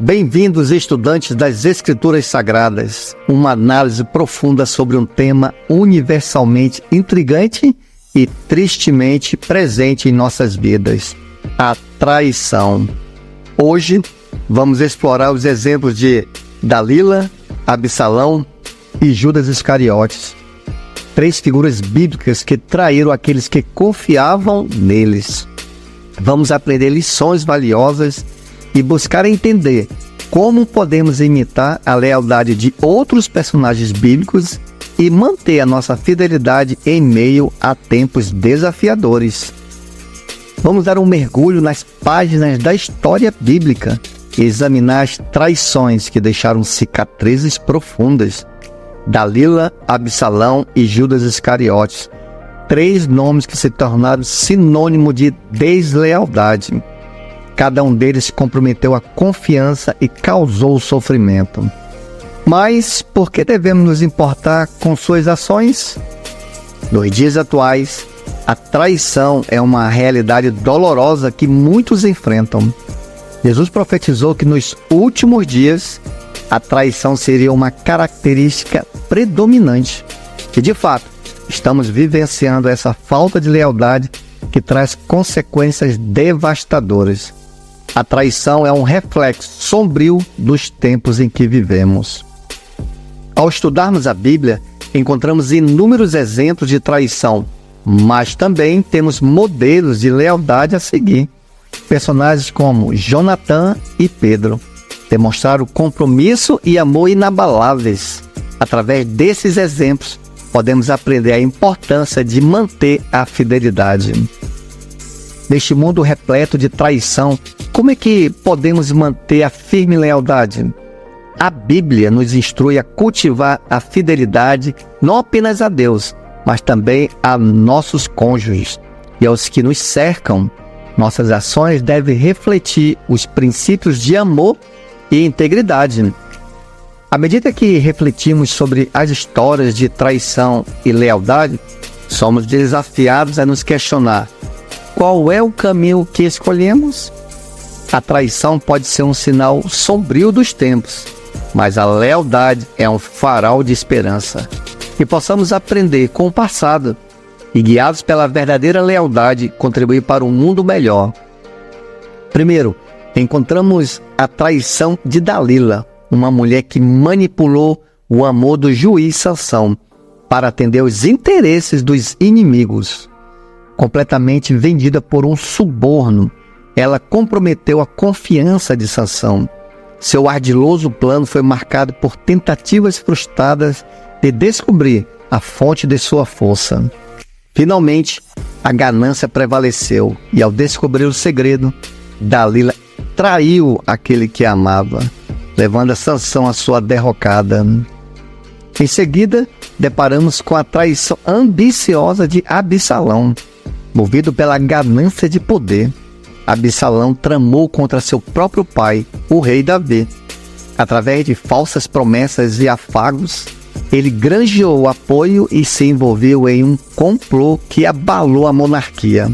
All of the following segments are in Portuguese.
Bem-vindos, estudantes das Escrituras Sagradas, uma análise profunda sobre um tema universalmente intrigante e tristemente presente em nossas vidas: a traição. Hoje, vamos explorar os exemplos de Dalila, Absalão e Judas Iscariotes, 3 figuras bíblicas que traíram aqueles que confiavam neles. Vamos aprender lições valiosas e buscar entender como podemos imitar a lealdade de outros personagens bíblicos e manter a nossa fidelidade em meio a tempos desafiadores. Vamos dar um mergulho nas páginas da história bíblica e examinar as traições que deixaram cicatrizes profundas. Dalila, Absalão e Judas Iscariotes, 3 nomes que se tornaram sinônimo de deslealdade. Cada um deles comprometeu a confiança e causou sofrimento. Mas por que devemos nos importar com suas ações? Nos dias atuais, a traição é uma realidade dolorosa que muitos enfrentam. Jesus profetizou que nos últimos dias a traição seria uma característica predominante. E de fato, estamos vivenciando essa falta de lealdade que traz consequências devastadoras. A traição é um reflexo sombrio dos tempos em que vivemos. Ao estudarmos a Bíblia, encontramos inúmeros exemplos de traição, mas também temos modelos de lealdade a seguir. Personagens como Jonatã e Pedro demonstraram compromisso e amor inabaláveis. Através desses exemplos, podemos aprender a importância de manter a fidelidade. Neste mundo repleto de traição, como é que podemos manter a firme lealdade? A Bíblia nos instrui a cultivar a fidelidade não apenas a Deus, mas também a nossos cônjuges e aos que nos cercam. Nossas ações devem refletir os princípios de amor e integridade. À medida que refletimos sobre as histórias de traição e lealdade, somos desafiados a nos questionar: qual é o caminho que escolhemos? A traição pode ser um sinal sombrio dos tempos, mas a lealdade é um farol de esperança. Que possamos aprender com o passado e, guiados pela verdadeira lealdade, contribuir para um mundo melhor. Primeiro, encontramos a traição de Dalila, uma mulher que manipulou o amor do juiz Sansão para atender os interesses dos inimigos. Completamente vendida por um suborno, ela comprometeu a confiança de Sansão. Seu ardiloso plano foi marcado por tentativas frustradas de descobrir a fonte de sua força. Finalmente, a ganância prevaleceu e, ao descobrir o segredo, Dalila traiu aquele que a amava, levando a Sansão à sua derrocada. Em seguida, deparamos com a traição ambiciosa de Absalão. Movido pela ganância de poder, Absalão tramou contra seu próprio pai, o rei Davi. Através de falsas promessas e afagos, ele granjeou apoio e se envolveu em um complô que abalou a monarquia.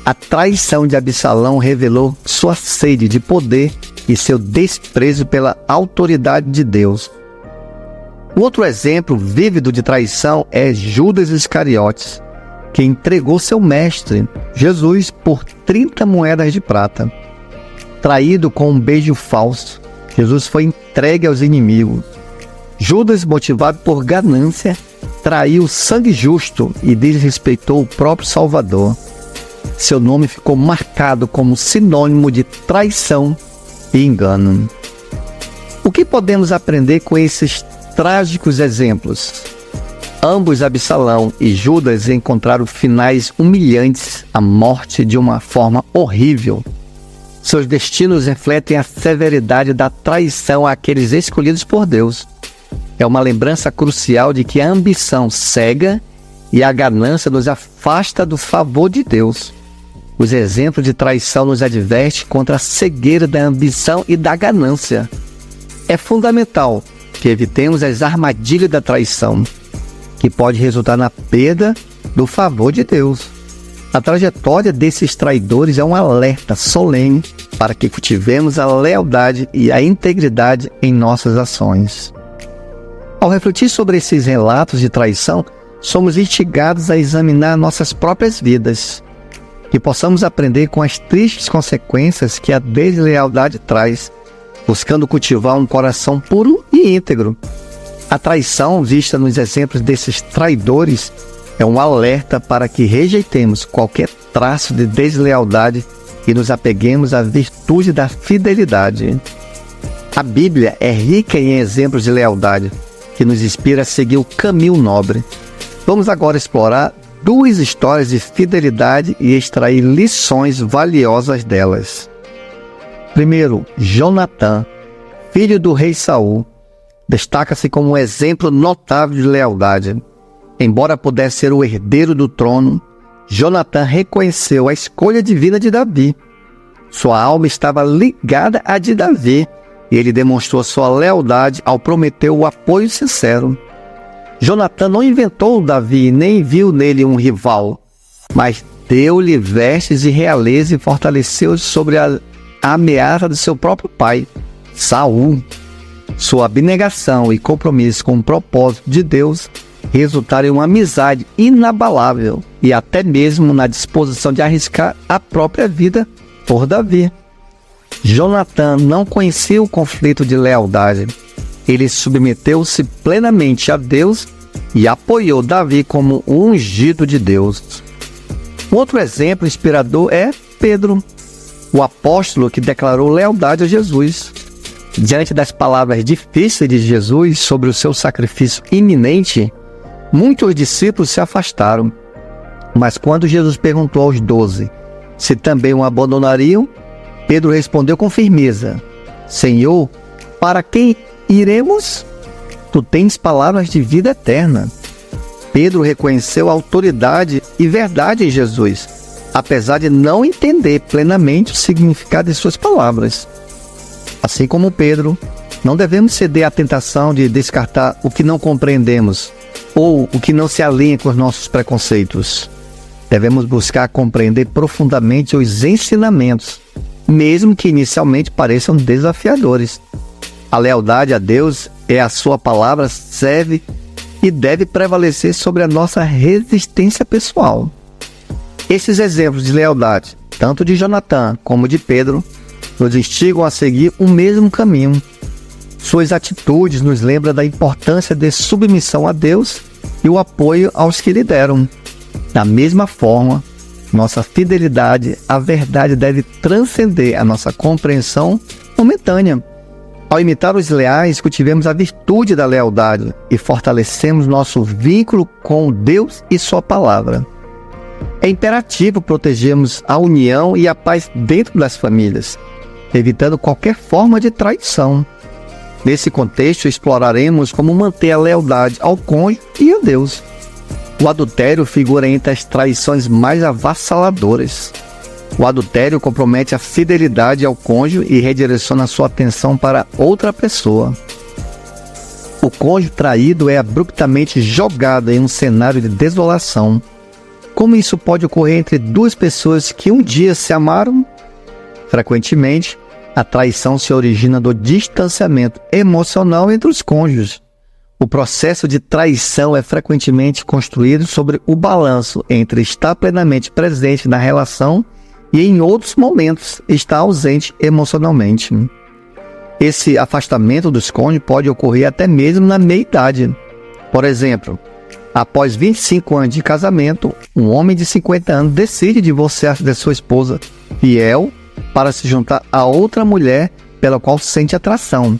A traição de Absalão revelou sua sede de poder e seu desprezo pela autoridade de Deus. Um outro exemplo vívido de traição é Judas Iscariotes, que entregou seu mestre, Jesus, por 30 moedas de prata. Traído com um beijo falso, Jesus foi entregue aos inimigos. Judas, motivado por ganância, traiu o sangue justo e desrespeitou o próprio Salvador. Seu nome ficou marcado como sinônimo de traição e engano. O que podemos aprender com esses trágicos exemplos? Ambos, Absalão e Judas, encontraram finais humilhantes, a morte de uma forma horrível. Seus destinos refletem a severidade da traição àqueles escolhidos por Deus. É uma lembrança crucial de que a ambição cega e a ganância nos afasta do favor de Deus. Os exemplos de traição nos advertem contra a cegueira da ambição e da ganância. É fundamental que evitemos as armadilhas da traição, que pode resultar na perda do favor de Deus. A trajetória desses traidores é um alerta solene para que cultivemos a lealdade e a integridade em nossas ações. Ao refletir sobre esses relatos de traição, somos instigados a examinar nossas próprias vidas, que possamos aprender com as tristes consequências que a deslealdade traz, buscando cultivar um coração puro e íntegro. A traição, vista nos exemplos desses traidores, é um alerta para que rejeitemos qualquer traço de deslealdade e nos apeguemos à virtude da fidelidade. A Bíblia é rica em exemplos de lealdade, que nos inspira a seguir o caminho nobre. Vamos agora explorar 2 histórias de fidelidade e extrair lições valiosas delas. Primeiro, Jonatã, filho do rei Saul, destaca-se como um exemplo notável de lealdade. Embora pudesse ser o herdeiro do trono, Jonatã reconheceu a escolha divina de Davi. Sua alma estava ligada à de Davi e ele demonstrou sua lealdade ao prometer o apoio sincero. Jonatã não inventou Davi nem viu nele um rival, mas deu-lhe vestes de realeza e fortaleceu-o sobre a ameaça de seu próprio pai, Saul. Sua abnegação e compromisso com o propósito de Deus resultaram em uma amizade inabalável e até mesmo na disposição de arriscar a própria vida por Davi. Jonatã não conhecia o conflito de lealdade. Ele submeteu-se plenamente a Deus e apoiou Davi como um ungido de Deus. Outro exemplo inspirador é Pedro, o apóstolo que declarou lealdade a Jesus. Diante das palavras difíceis de Jesus sobre o seu sacrifício iminente, muitos discípulos se afastaram. Mas quando Jesus perguntou aos 12 se também o abandonariam, Pedro respondeu com firmeza: Senhor, para quem iremos? Tu tens palavras de vida eterna. Pedro reconheceu a autoridade e verdade em Jesus, apesar de não entender plenamente o significado de suas palavras. Assim como Pedro, não devemos ceder à tentação de descartar o que não compreendemos ou o que não se alinha com os nossos preconceitos. Devemos buscar compreender profundamente os ensinamentos, mesmo que inicialmente pareçam desafiadores. A lealdade a Deus e a sua palavra serve e deve prevalecer sobre a nossa resistência pessoal. Esses exemplos de lealdade, tanto de Jonatã como de Pedro, nos instigam a seguir o mesmo caminho. Suas atitudes nos lembram da importância de submissão a Deus e o apoio aos que lideram. Da mesma forma, nossa fidelidade à verdade deve transcender a nossa compreensão momentânea. Ao imitar os leais, cultivemos a virtude da lealdade e fortalecemos nosso vínculo com Deus e sua palavra. É imperativo protegermos a união e a paz dentro das famílias, evitando qualquer forma de traição. Nesse contexto, exploraremos como manter a lealdade ao cônjuge e a Deus. O adultério figura entre as traições mais avassaladoras. O adultério compromete a fidelidade ao cônjuge e redireciona sua atenção para outra pessoa. O cônjuge traído é abruptamente jogado em um cenário de desolação. Como isso pode ocorrer entre 2 pessoas que um dia se amaram? Frequentemente, a traição se origina do distanciamento emocional entre os cônjuges. O processo de traição é frequentemente construído sobre o balanço entre estar plenamente presente na relação e, em outros momentos, estar ausente emocionalmente. Esse afastamento dos cônjuges pode ocorrer até mesmo na meia-idade. Por exemplo, após 25 anos de casamento, um homem de 50 anos decide divorciar-se de sua esposa fiel para se juntar a outra mulher pela qual sente atração.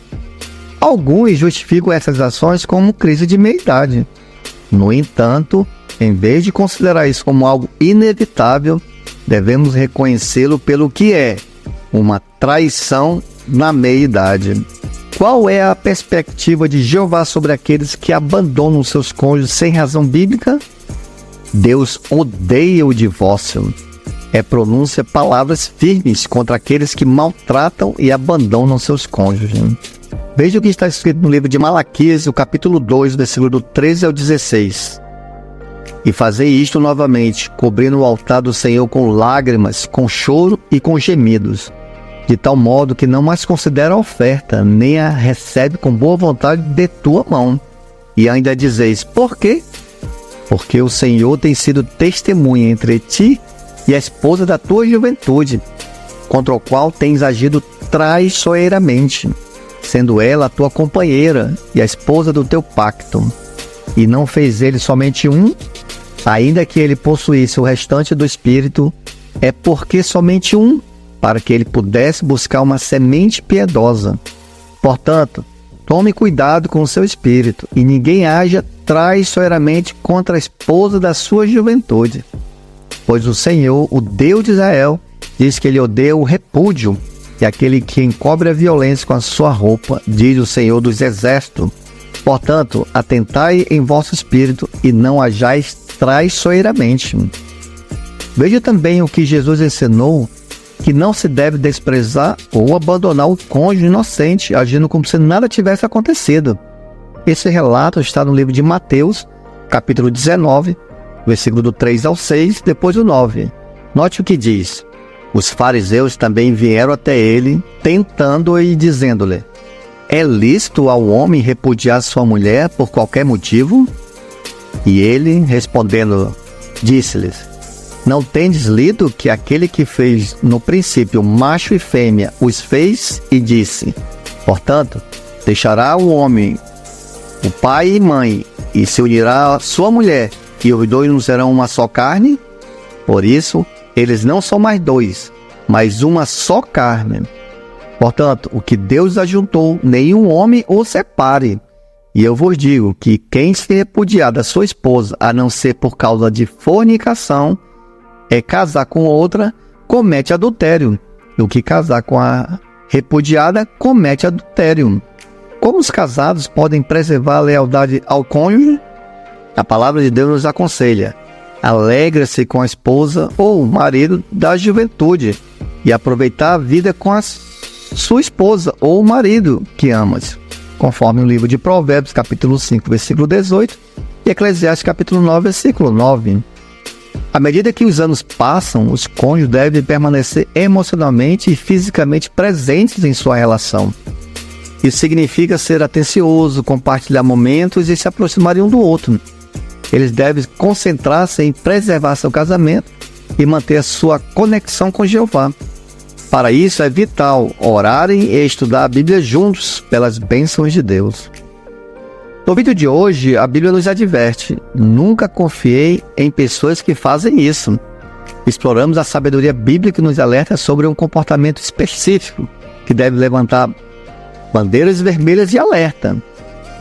Alguns justificam essas ações como crise de meia-idade. No entanto, em vez de considerar isso como algo inevitável, devemos reconhecê-lo pelo que é, uma traição na meia-idade. Qual é a perspectiva de Jeová sobre aqueles que abandonam seus cônjuges sem razão bíblica? Deus odeia o divórcio. Pronúncia palavras firmes contra aqueles que maltratam e abandonam seus cônjuges. Veja o que está escrito no livro de Malaquias, o capítulo 2, versículo do 13 ao 16. E fazei isto novamente, cobrindo o altar do Senhor com lágrimas, com choro e com gemidos. de tal modo que não mais considera a oferta, nem a recebe com boa vontade de tua mão. E ainda dizeis, por quê? Porque o Senhor tem sido testemunha entre ti e a esposa da tua juventude, contra o qual tens agido traiçoeiramente, sendo ela a tua companheira e a esposa do teu pacto. E não fez ele somente um, ainda que ele possuísse o restante do espírito, é porque somente um, para que ele pudesse buscar uma semente piedosa. Portanto, tome cuidado com o seu espírito, e ninguém haja traiçoeiramente contra a esposa da sua juventude. Pois o Senhor, o Deus de Israel, diz que ele odeia o repúdio, e aquele que encobre a violência com a sua roupa, diz o Senhor dos Exércitos. Portanto, atentai em vosso espírito, e não hajais traiçoeiramente. Veja também o que Jesus ensinou, que não se deve desprezar ou abandonar o cônjuge inocente, agindo como se nada tivesse acontecido. Esse relato está no livro de Mateus, capítulo 19, versículo do 3 ao 6, depois do 9. Note o que diz. Os fariseus também vieram até ele, tentando-o e dizendo-lhe, é lícito ao homem repudiar sua mulher por qualquer motivo? E ele, respondendo, disse-lhes, não tendes lido que aquele que fez no princípio macho e fêmea os fez e disse, portanto, deixará o homem, o pai e mãe, e se unirá a sua mulher, e os dois não serão uma só carne? Por isso, eles não são mais dois, mas uma só carne. Portanto, o que Deus ajuntou, nenhum homem o separe. E eu vos digo que quem se repudiar da sua esposa, a não ser por causa de fornicação, é casar com outra, comete adultério. E o que casar com a repudiada, comete adultério. Como os casados podem preservar a lealdade ao cônjuge? A palavra de Deus nos aconselha, alegra-se com a esposa ou o marido da juventude e aproveitar a vida com a sua esposa ou o marido que amas, conforme o livro de Provérbios, capítulo 5, versículo 18 e Eclesiastes, capítulo 9, versículo 9. À medida que os anos passam, os cônjuges devem permanecer emocionalmente e fisicamente presentes em sua relação. Isso significa ser atencioso, compartilhar momentos e se aproximarem um do outro. Eles devem concentrar-se em preservar seu casamento e manter a sua conexão com Jeová. Para isso é vital orarem e estudar a Bíblia juntos pelas bênçãos de Deus. No vídeo de hoje, a Bíblia nos adverte, nunca confiei em pessoas que fazem isso. Exploramos a sabedoria bíblica que nos alerta sobre um comportamento específico, que deve levantar bandeiras vermelhas de alerta.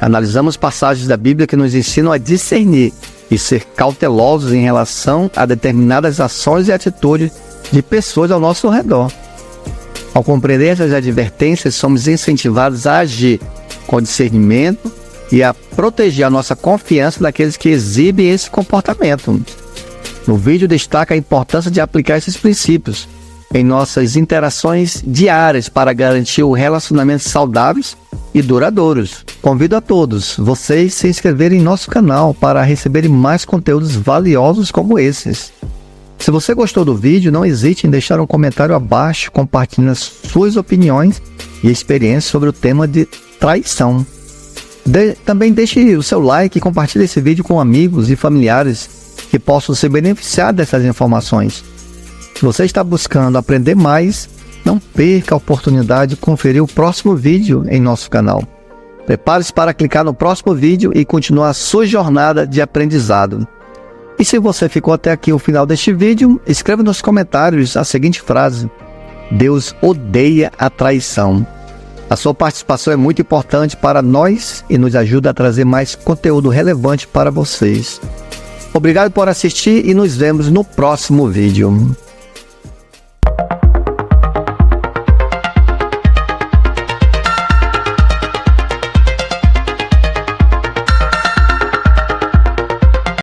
Analisamos passagens da Bíblia que nos ensinam a discernir e ser cautelosos em relação a determinadas ações e atitudes de pessoas ao nosso redor. Ao compreender essas advertências, somos incentivados a agir com discernimento e a proteger a nossa confiança daqueles que exibem esse comportamento. No vídeo destaca a importância de aplicar esses princípios em nossas interações diárias para garantir relacionamentos saudáveis e duradouros. Convido a todos vocês a se inscreverem em nosso canal para receberem mais conteúdos valiosos como esses. Se você gostou do vídeo, não hesite em deixar um comentário abaixo compartilhando as suas opiniões e experiências sobre o tema de traição. Também deixe o seu like e compartilhe esse vídeo com amigos e familiares que possam se beneficiar dessas informações. Se você está buscando aprender mais, não perca a oportunidade de conferir o próximo vídeo em nosso canal. Prepare-se para clicar no próximo vídeo e continuar a sua jornada de aprendizado. E se você ficou até aqui o final deste vídeo, escreva nos comentários a seguinte frase: Deus odeia a traição. A sua participação é muito importante para nós e nos ajuda a trazer mais conteúdo relevante para vocês. Obrigado por assistir e nos vemos no próximo vídeo.